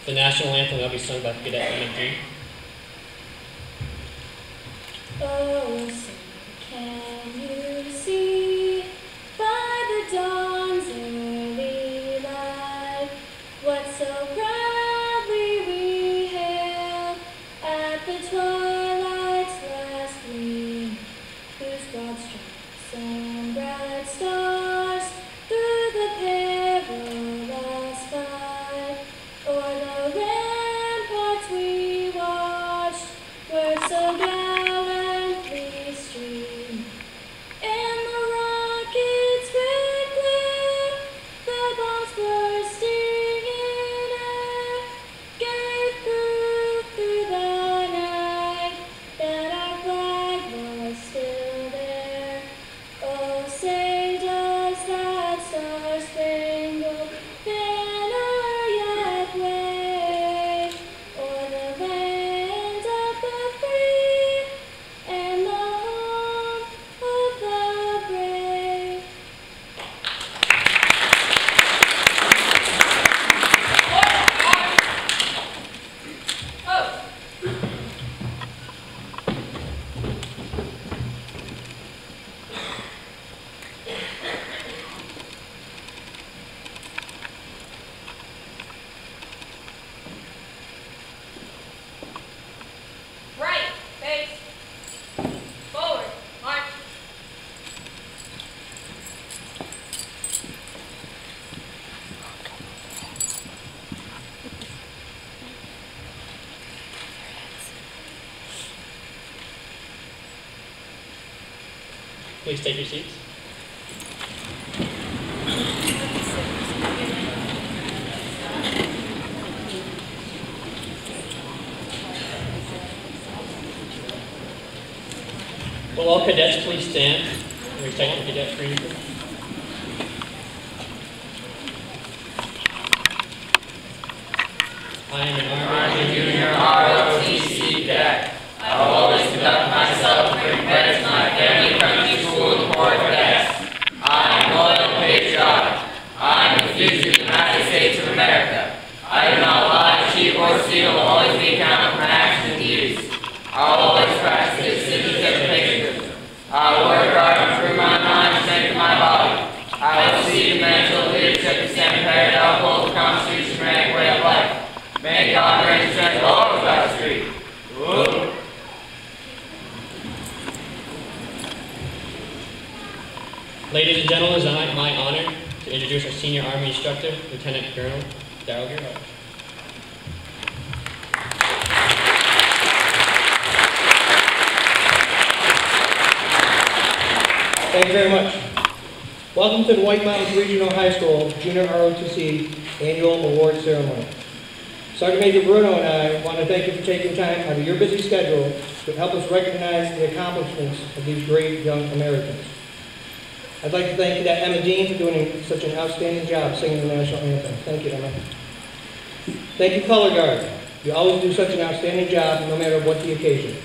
The national anthem will be sung by Cadet MD. Oh, so can you see by the dawn's early light what so proudly we hailed at the twilight's last gleam, whose broad stripes and bright stars through the perilous fight o'er the ramparts we watched were so gallantly streamed. And the rocket's red glare, the bombs bursting in air, gave proof through the night that our flag was still there. Oh, say does that star-spangled banner yet wave o'er the land of the free and the home of the brave? Right, face, forward, march. Please take your seats. Will all cadets please stand and recite the cadet freedom? I am an Army Junior ROTC cadet. I will always conduct myself with credit to my family, country, school, and corps cadets. I am loyal and patriotic. I am the future of the United States of America. I do not lie, cheat, or steal, will always be accounted for my actions and deeds. I will always practice citizenship patriotism. I will work hard to improve my mind and strengthen my body. I will seek mental leadership to stand prepared to uphold the Constitution and way of life. May God grant strength to all of God's street. Whoop. Ladies and gentlemen, it is my honor to introduce our senior Army instructor, Lieutenant Colonel Darrell Gerhardt. Thank you very much. Welcome to the White Mountains Regional High School Junior ROTC Annual Award Ceremony. Sergeant Major Bruno and I want to thank you for taking time out of your busy schedule to help us recognize the accomplishments of these great young Americans. I'd like to thank Cadet Emma Dean for doing such an outstanding job singing the national anthem. Thank you, Emma. Thank you, Color Guard. You always do such an outstanding job no matter what the occasion.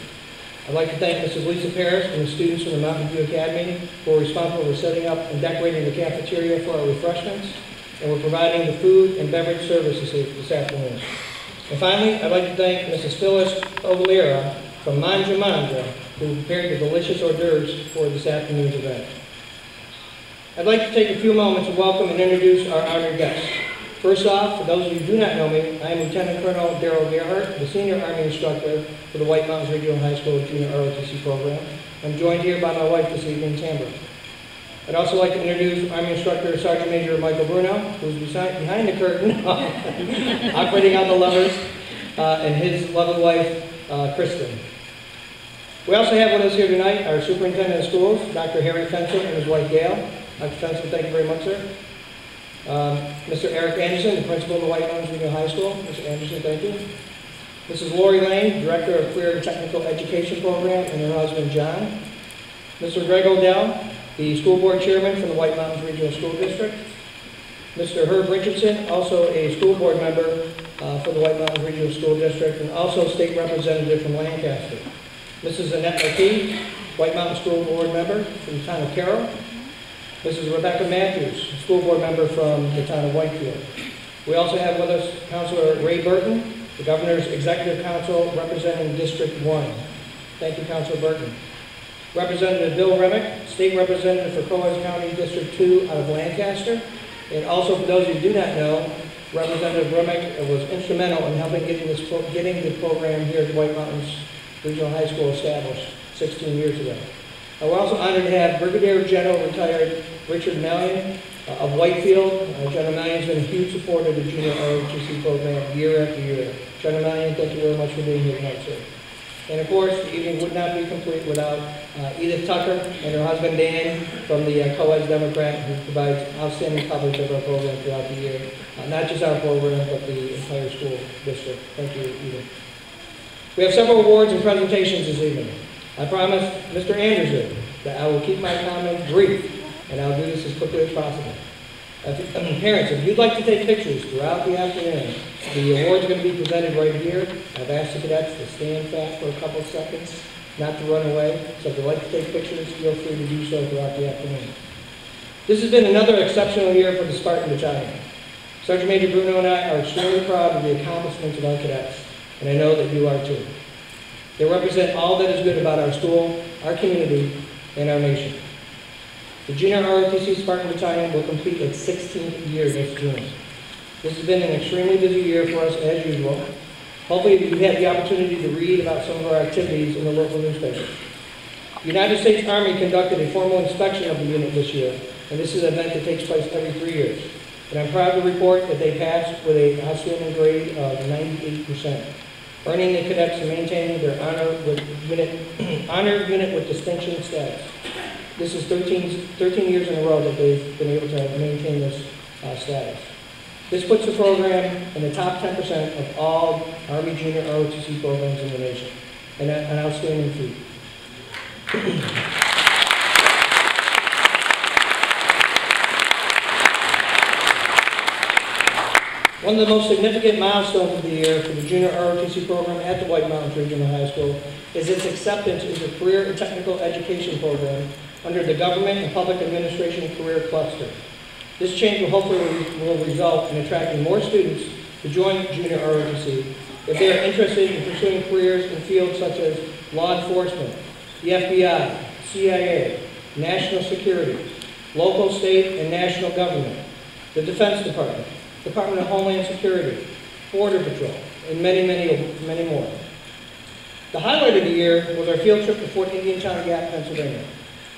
I'd like to thank Mrs. Lisa Paris and the students from the Mountain View Academy who are responsible for setting up and decorating the cafeteria for our refreshments, and we're providing the food and beverage services this afternoon. And finally, I'd like to thank Mrs. Phyllis Ovalera from Manja Manja, who prepared the delicious hors d'oeuvres for this afternoon's event. I'd like to take a few moments to welcome and introduce our honored guests. First off, for those of you who do not know me, I am Lieutenant Colonel Darrell Gerhardt, the Senior Army Instructor for the White Mountains Regional High School Junior ROTC program. I'm joined here by my wife this evening, Tambra. I'd also like to introduce Army Instructor Sergeant Major Michael Bruno, who's behind the curtain, operating on the levers, and his lovely wife, Kristen. We also have with us here tonight our Superintendent of Schools, Dr. Harry Fensel, and his wife, Gail. Dr. Fensel, thank you very much, sir. Mr. Eric Anderson, the principal of the White Mountains Regional High School. Mr. Anderson, thank you. Mrs. Lori Lane, Director of Career and Technical Education Program, and her husband, John. Mr. Greg Odell, the School Board Chairman from the White Mountains Regional School District. Mr. Herb Richardson, also a School Board member for the White Mountains Regional School District, and also State Representative from Lancaster. Mrs. Annette McKee, White Mountain School Board member from the town of Carroll. Mrs. Rebecca Matthews, School Board member from the town of Whitefield. We also have with us Councilor Ray Burton, the Governor's Executive Council representing District 1. Thank you, Councilor Burton. Representative Bill Remick, State Representative for Cohoes County District 2 out of Lancaster. And also, for those who do not know, Representative Remick was instrumental in helping getting the program here at White Mountains Regional High School established 16 years ago. We're also honored to have Brigadier General retired Richard Mallion of Whitefield. General Mallion's been a huge supporter of the junior ROTC program year after year. General Mallion, thank you very much for being here tonight, sir. And of course, the evening would not be complete without Edith Tucker and her husband Dan from the Cohoes Democrat, who provides outstanding coverage of our program throughout the year. Not just our program, but the entire school district. Thank you, Edith. We have several awards and presentations this evening. I promised Mr. Anderson that I will keep my comments brief, and I'll do this as quickly as possible. Parents, if you'd like to take pictures throughout the afternoon, the awards are going to be presented right here. I've asked the cadets to stand fast for a couple of seconds, not to run away. So if you'd like to take pictures, feel free to do so throughout the afternoon. This has been another exceptional year for the Spartan Battalion. Sergeant Major Bruno and I are extremely proud of the accomplishments of our cadets, and I know that you are too. They represent all that is good about our school, our community, and our nation. The Junior ROTC Spartan Battalion will complete its 16th year this June. This has been an extremely busy year for us as usual. Hopefully you had the opportunity to read about some of our activities in the local newspapers. The United States Army conducted a formal inspection of the unit this year, and this is an event that takes place every 3 years. And I'm proud to report that they passed with an outstanding grade of 98%, earning the cadets to maintain their honor unit with distinction status. This is 13 years in a row that they've been able to maintain this status. This puts the program in the top 10% of all Army Junior ROTC programs in the nation, and an outstanding feat. One of the most significant milestones of the year for the Junior ROTC program at the White Mountains Regional High School is its acceptance into the Career and Technical Education Program under the Government and Public Administration Career Cluster. This change will hopefully result in attracting more students to join Junior ROTC if they are interested in pursuing careers in fields such as law enforcement, the FBI, CIA, national security, local, state, and national government, the Defense Department, Department of Homeland Security, Border Patrol, and many, many more. The highlight of the year was our field trip to Fort Indiantown Gap, Pennsylvania.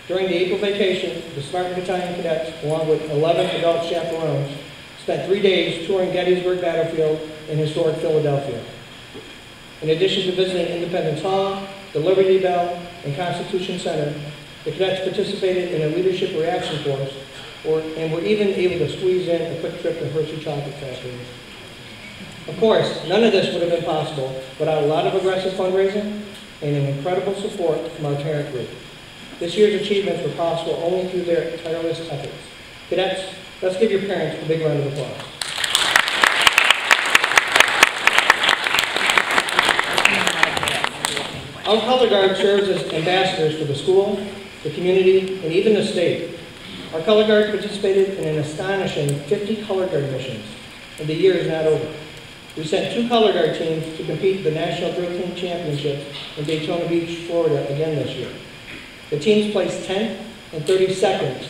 During the April vacation, the Spartan Battalion cadets, along with 11 adult chaperones, spent 3 days touring Gettysburg Battlefield in historic Philadelphia. In addition to visiting Independence Hall, the Liberty Bell, and Constitution Center, the cadets participated in a leadership reaction course, and were even able to squeeze in a quick trip to Hershey Chocolate Factory. Of course, none of this would have been possible without a lot of aggressive fundraising and an incredible support from our parent group. This year's achievements were possible only through their tireless efforts. Cadets, let's give your parents a big round of applause. Our color guard serves as ambassadors for the school, the community, and even the state. Our color guard participated in an astonishing 50 color guard missions, and the year is not over. We sent 2 color guard teams to compete in the National Drill Team Championships in Daytona Beach, Florida again this year. The teams placed 10th and 32nd